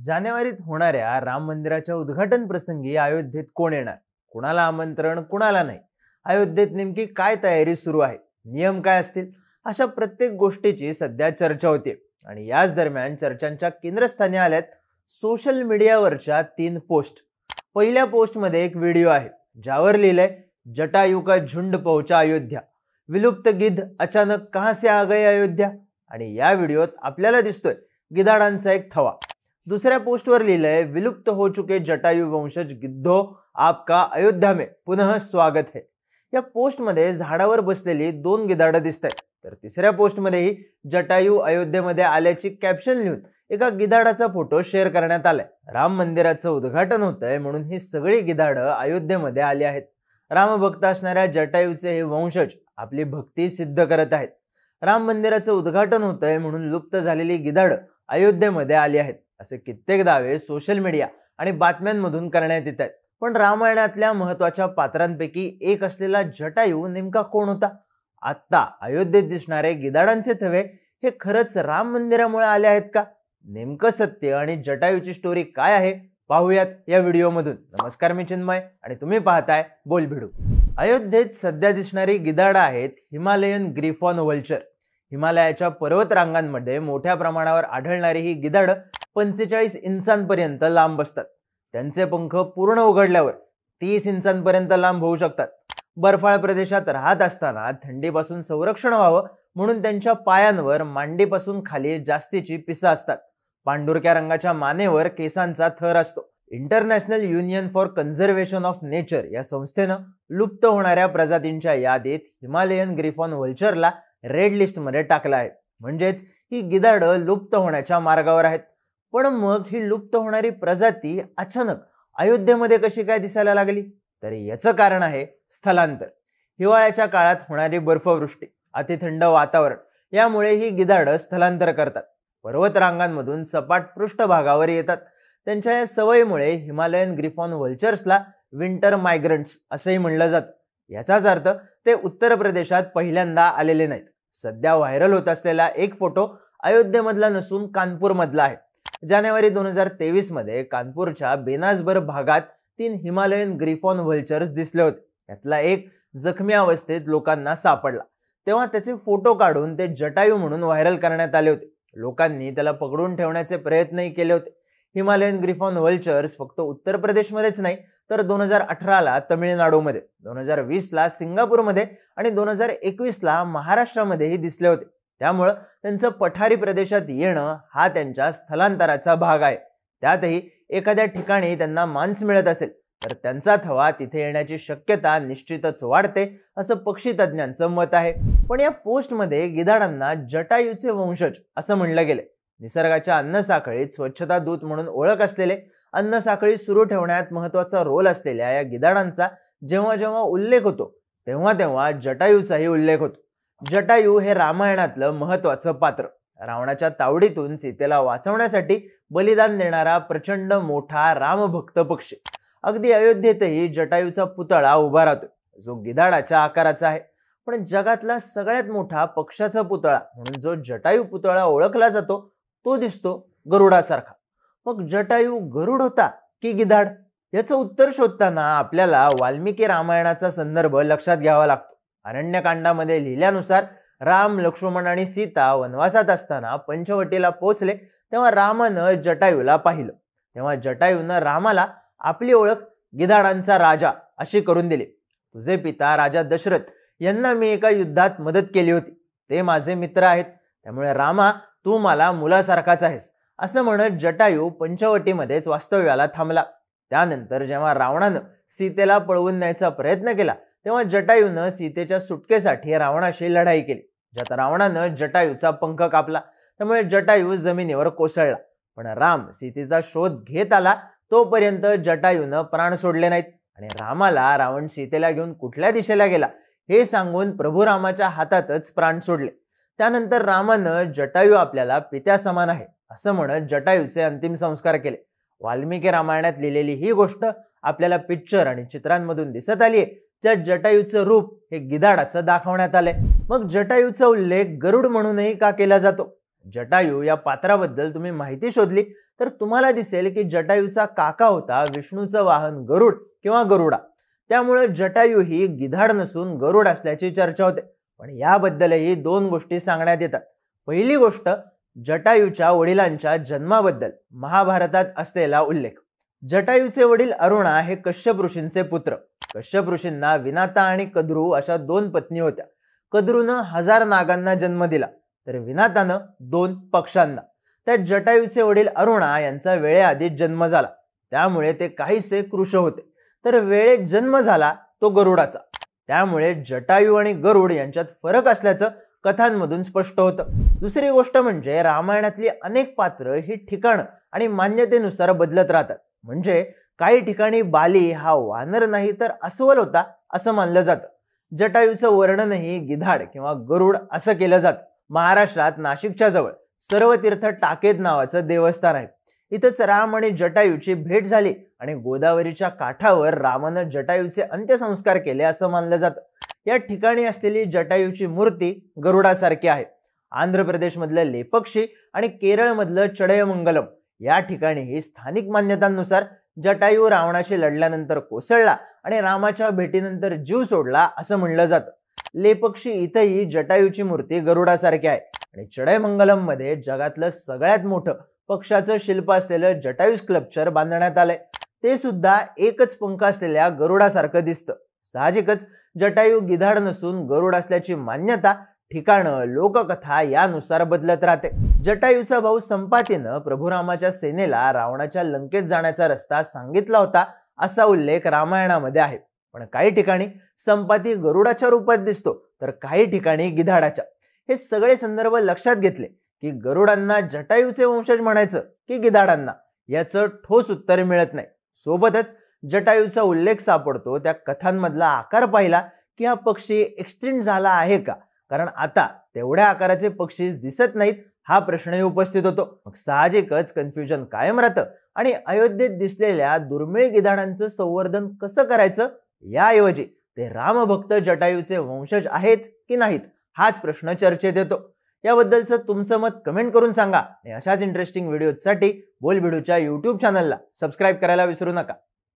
जानेवारीत होणाऱ्या राम मंदिराच्या उद्घाटन प्रसंगी अयोध्येत कोण येणार, कुणाला आमंत्रण, कुणाला नाही, अयोध्येत नेमकी काय तयारी सुरू आहे, नियम काय असतील, अशा प्रत्येक गोष्टीची सध्या चर्चा होते. आणि याच दरम्यान चर्चांच्या केंद्रस्थानी आल्यात सोशल मीडियावरच्या 3 पोस्ट. पहिल्या पोस्टमध्ये एक व्हिडिओ आहे ज्यावर लिहिलंय, जटायू का झुंड पहुंचा अयोध्या, विलुप्त गिद्ध अचानक कहां से आ गए अयोध्या. आणि या व्हिडिओत आपल्याला दिसतोय गिधाडांचा एक थवा. दुसऱ्या पोस्टवर लिहिलंय, विलुप्त हो चुके जटायू वंशज गिद्धो आपका अयोध्या में पुनः स्वागत है. या पोस्टमध्ये झाडावर बसलेली 2 गिधाडं दिसत आहेत. तर तिसऱ्या पोस्टमध्येही जटायू अयोध्येमध्ये आल्याची कॅप्शन लिहून एका गिधाडाचा फोटो शेअर करण्यात आलाय. राम मंदिराचं उद्घाटन होतंय म्हणून ही सगळी गिधाडं अयोध्येमध्ये आली आहेत. रामभक्त असणाऱ्या जटायूचे हे वंशज आपली भक्ती सिद्ध करत आहेत. राम मंदिराचं उद्घाटन होतंय म्हणून लुप्त झालेली गिधाडं अयोध्येमध्ये आली आहेत असे कित्येक दावे सोशल मीडिया आणि बातम्यांमधून करण्यात येत आहेत. पण रामायणातल्या महत्वाच्या पात्रांपैकी एक असलेला जटायू नेमका कोण होता? आता अयोध्येत दिसणारे गिधाडांचे थवे हे खरंच राम मंदिरामुळे आले आहेत का? नेमकं सत्य आणि जटायूची स्टोरी काय आहे पाहूयात या व्हिडिओमधून. नमस्कार, मी चिन्मय आणि तुम्ही पाहताय बोलभिडू. अयोध्येत सध्या दिसणारी गिधाडं आहेत हिमालयन ग्रिफॉन व्हल्चर. हिमालयाच्या पर्वत रांगांमध्ये मोठ्या प्रमाणावर आढळणारी ही गिधाडं 45 इंचांपर्यंत लांब असतात. त्यांचे पंख पूर्ण उघडल्यावर 30 इंचांपर्यंत लांब होऊ शकतात. बर्फाळ प्रदेशात राहत असताना थंडीपासून संरक्षण व्हावं म्हणून त्यांच्या पायांवर मांडीपासून खाली जास्तीची पिसं असतात. पांढुरक्या रंगाच्या मानेवर केसांचा थर असतो. International union for conservation of nature या संस्थेनं लुप्त होणाऱ्या प्रजातींच्या यादीत हिमालयन ग्रिफॉन व्हल्चरला रेड लिस्ट मध्ये टाकलं आहे. म्हणजेच ही गिधाडं लुप्त होण्याच्या मार्गावर आहेत. पण मग ही लुप्त होणारी प्रजाती अचानक अयोध्येमध्ये कशी काय दिसायला लागली? तर याचं कारण आहे स्थलांतर. हिवाळ्याच्या काळात होणारी बर्फवृष्टी, अतिथंड वातावरण यामुळे ही गिधाडं स्थलांतर करतात. पर्वत रांगांमधून सपाट पृष्ठभागावर येतात. त्यांच्या या सवयीमुळे हिमालयन ग्रिफॉन व्हल्चर्सला विंटर मायग्रंट्स असंही म्हणलं जातं. याचाच अर्थ ते उत्तर प्रदेशात पहिल्यांदा आलेले नाहीत. सध्या व्हायरल होत असलेला एक फोटो अयोध्येमधला नसून कानपूर मधला आहे. जानेवारी 2023 मध्ये कानपूरच्या बेनाजबर भागात 3 हिमालयन ग्रिफॉन व्हल्चर्स दिसले होते. यातला एक जखमी अवस्थेत लोकांना सापडला. तेव्हा त्याचे फोटो काढून ते जटायू म्हणून व्हायरल करण्यात आले होते. लोकांनी त्याला पकडून ठेवण्याचे प्रयत्नही केले होते. हिमालयन ग्रिफॉन व्हल्चर्स फक्त उत्तर प्रदेशमध्येच नाही तर 2018ला तमिळनाडूमध्ये, 2020ला सिंगापूरमध्ये आणि 2021ला महाराष्ट्रामध्येही दिसले होते. त्यामुळे त्यांचं पठारी प्रदेशात येणं हा त्यांच्या स्थलांतराचा भाग आहे. त्यातही एखाद्या ठिकाणी त्यांना मांस मिळत असेल तर त्यांचा थवा तिथे येण्याची शक्यता निश्चितच वाढते असं पक्षी तज्ञांचं मत आहे. पण या पोस्टमध्ये गिधाडांना जटायूचे वंशज असं म्हणलं गेले. निसर्गाच्या अन्नसाखळीत स्वच्छता दूत म्हणून ओळख असलेले, अन्नसाखळी सुरू ठेवण्यात महत्वाचा रोल असलेल्या या गिधाडांचा जेव्हा जेव्हा उल्लेख होतो तेव्हा तेव्हा जटायूचाही उल्लेख होतो. जटायू हे रामायणातलं महत्वाचं पात्र. रावणाच्या तावडीतून सीतेला वाचवण्यासाठी बलिदान देणारा प्रचंड मोठा रामभक्त पक्षी. अगदी अयोध्येतही जटायूचा पुतळा उभा राहतो जो गिधाडाच्या आकाराचा आहे. पण जगातला सगळ्यात मोठा पक्षाचा पुतळा म्हणून जो जटायू पुतळा ओळखला जातो तो दिसतो गरुडासारखा. मग जटायू गरुड होता की गिधाड? याचं उत्तर शोधताना आपल्याला वाल्मिकी रामायणाचा संदर्भ लक्षात घ्यावा लागतो. अरण्यकांडामध्ये लिहिल्यानुसार राम, लक्ष्मण आणि सीता वनवासात असताना पंचवटीला पोहोचले तेव्हा रामानं जटायूला पाहिलं. तेव्हा जटायूनं रामाला आपली ओळख गिधाडांचा राजा अशी करून दिली. तुझे पिता राजा दशरथ यांना मी एका युद्धात मदत केली होती. ते माझे मित्र आहेत. त्यामुळे रामा, तू मला मुलासारखाच आहेस असं म्हणत जटायू पंचवटीमध्येच वास्तव्याला थांबला. त्यानंतर जेव्हा रावणानं सीतेला पळवून न्यायचा प्रयत्न केला तेव्हा जटायूनं सीतेच्या सुटकेसाठी रावणाशी लढाई केली, ज्यात रावणानं जटायूचा पंख कापला. त्यामुळे जटायू जमिनीवर कोसळला. पण राम सीतेचा शोध घेत आला तोपर्यंत जटायूनं प्राण सोडले नाहीत. आणि रामाला रावण सीतेला घेऊन कुठल्या दिशेला गेला हे सांगून प्रभू रामाच्या हातातच प्राण सोडले. त्यानंतर रामानं जटायू आपल्याला पित्या समान आहे असं म्हणत जटायूचे अंतिम संस्कार केले. वाल्मिकी रामायणात लिहिलेली ही गोष्ट आपल्याला पिक्चर आणि चित्रांमधून दिसत आली आहे, ज्यात जटायूचं रूप हे गिधाडाचं दाखवण्यात आलंय. मग जटायूचा उल्लेख गरुड म्हणूनही का केला जातो? जटायू या पात्राबद्दल तुम्ही माहिती शोधली तर तुम्हाला दिसेल की जटायूचा काका होता विष्णूचं वाहन गरुड किंवा गरुडा. त्यामुळे जटायू ही गिधाड नसून गरुड असल्याची चर्चा होते. पण याबद्दलही दोन गोष्टी सांगण्यात येतात. पहिली गोष्ट, जटायूच्या वडिलांच्या जन्माबद्दल महाभारतात असलेला उल्लेख. जटायूचे वडील अरुणा हे कश्यप ऋषींचे पुत्र. कश्यप ऋषींना विनाता आणि कद्रू अशा दोन पत्नी होत्या. कद्रूनं 1000 नागांना जन्म दिला तर विनातानं 2 पक्ष्यांना. त्यात जटायूचे वडील अरुणा यांचा वेळेआधीच जन्म झाला, त्यामुळे ते काहीसे कृश होते. तर वेळेत जन्म झाला तो गरुडाचा, त्यामुळे जटायू आणि गरुड यांच्यात फरक असल्याचं कथांमधून स्पष्ट होतं. दुसरी गोष्ट म्हणजे रामायणातली अनेक पात्र ही ठिकाण आणि मान्यतेनुसार बदलत राहतात. म्हणजे काही ठिकाणी बाली हा वानर नाही तर अस्वल होता असं मानलं जातं. जटायूचं वर्णनही गिधाड किंवा गरुड असं केलं जातं. महाराष्ट्रात नाशिकच्या जवळ सर्वतीर्थ टाकेद नावाचं देवस्थान आहे. इथंच राम आणि जटायूची भेट झाली आणि गोदावरीच्या काठावर रामानं जटायूचे अंत्यसंस्कार केले असं मानलं जातं. या ठिकाणी असलेली जटायूची मूर्ती गरुडासारखी आहे. आंध्र प्रदेशमधलं लेपक्षी आणि केरळमधलं चडयमंगलम या ठिकाणीही स्थानिक मान्यतांनुसार जटायू रावणाशी लढल्यानंतर कोसळला आणि रामाच्या भेटीनंतर जीव सोडला असं म्हणलं जातं. लेपक्षी इथंही जटायूची मूर्ती गरुडासारखी आहे आणि चडयमंगलम मध्ये जगातलं सगळ्यात मोठं पक्षाचं शिल्प असलेलं जटायू स्कल्पचर बांधण्यात आलंय. ते सुद्धा एकच पंख असलेल्या गरुडासारखं दिसतं. साहजिकच जटायू गिधाड नसून गरुड असल्याची मान्यता ठिकाणं लोककथा यानुसार बदलत राहते. जटायूचा भाऊ संपातीनं प्रभू रामाच्या सेनेला रावणाच्या लंकेत जाण्याचा रस्ता सांगितला होता असा उल्लेख रामायणामध्ये आहे. पण काही ठिकाणी संपाती गरुडाच्या रूपात दिसतो तर काही ठिकाणी गिधाडाच्या. हे सगळे संदर्भ लक्षात घेतले की गरुडांना जटायूचे वंशज म्हणायचं की गिधाडांना याचं ठोस उत्तर मिळत नाही. सोबतच जटायूचा उल्लेख सापडतो त्या कथांमधला आकार पाहिला की हा पक्षी एक्सटिंक्ट झाला आहे का, कारण आता तेवढ्या आकाराचे पक्षी दिसत नाहीत हा प्रश्नही उपस्थित होतो. मग साहजिकच कन्फ्युजन कायम राहतं आणि अयोध्येत दिसलेल्या दुर्मिळ गिधाडांचं संवर्धन कसं करायचं याऐवजी ते रामभक्त जटायूचे वंशज आहेत की नाहीत हाच प्रश्न चर्चेत येतो. याबद्दलचं तुमचं मत कमेंट करून सांगा आणि अशाच इंटरेस्टिंग व्हिडिओसाठी बोलबिडूच्या YouTube चॅनलला सबस्क्राईब करायला विसरू नका.